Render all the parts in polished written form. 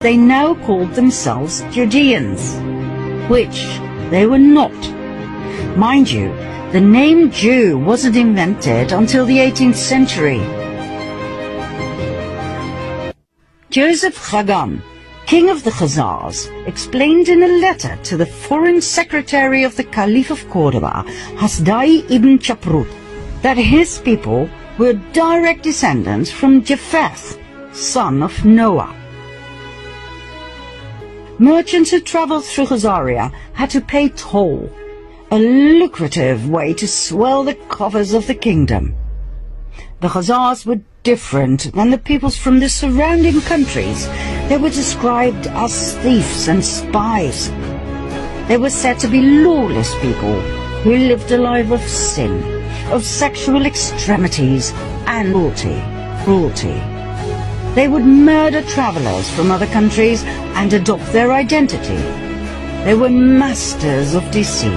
They now called themselves Judeans, which they were not. Mind you, the name Jew wasn't invented until the 18th century. Joseph Chagan, king of the Khazars, explained in a letter to the foreign secretary of the Caliph of Cordoba, Hasdai ibn Chaprut, that his people were direct descendants from Japheth, son of Noah. Merchants who traveled through Khazaria had to pay toll, a lucrative way to swell the coffers of the kingdom. The Khazars were different than the peoples from the surrounding countries. They were described as thieves and spies. They were said to be lawless people who lived a life of sin, of sexual extremities and cruelty. They would murder travelers from other countries and adopt their identity. They were masters of deceit.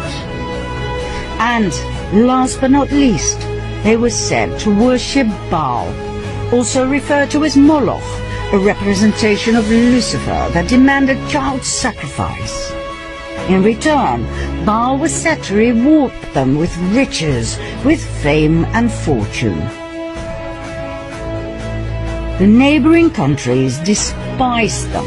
And, last but not least, they were said to worship Baal, also referred to as Moloch, a representation of Lucifer that demanded child sacrifice. In return, Baal was said to reward them with riches, with fame and fortune. The neighboring countries despised them.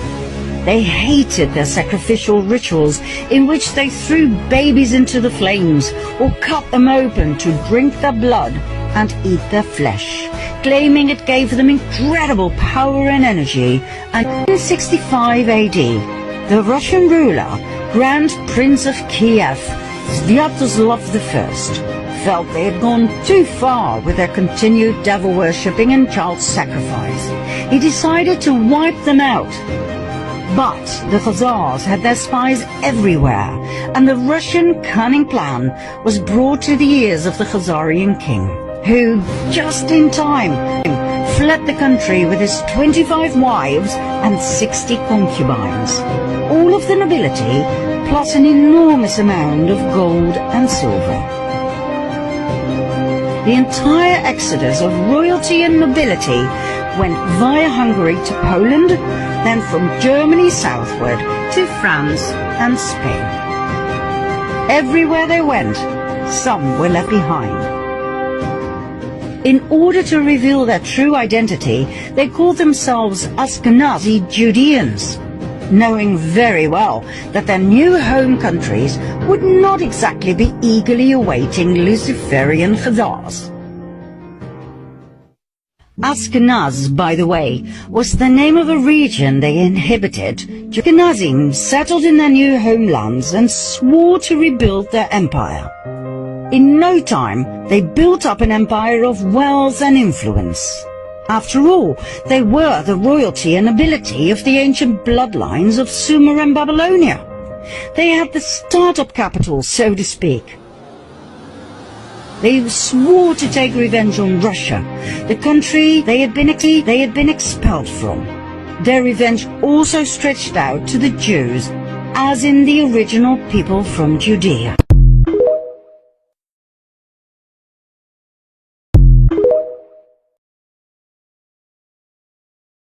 They hated their sacrificial rituals in which they threw babies into the flames or cut them open to drink their blood and eat their flesh, claiming it gave them incredible power and energy. And in 65 AD, the Russian ruler, Grand Prince of Kiev, Sviatoslav I, felt they had gone too far with their continued devil-worshipping and child sacrifice. He decided to wipe them out. But the Khazars had their spies everywhere, and the Russian cunning plan was brought to the ears of the Khazarian king, who, just in time, fled the country with his 25 wives and 60 concubines, all of the nobility, plus an enormous amount of gold and silver. The entire exodus of royalty and nobility went via Hungary to Poland, then from Germany southward to France and Spain. Everywhere they went, some were left behind. In order to reveal their true identity, they called themselves Ashkenazi Judeans, knowing very well that their new home countries would not exactly be eagerly awaiting Luciferian Khazars. Ashkenaz, by the way, was the name of a region they inhabited. Ashkenazim settled in their new homelands and swore to rebuild their empire. In no time, they built up an empire of wealth and influence. After all, they were the royalty and nobility of the ancient bloodlines of Sumer and Babylonia. They had the startup capital, so to speak. They swore to take revenge on Russia, the country they had been expelled from. Their revenge also stretched out to the Jews, as in the original people from Judea.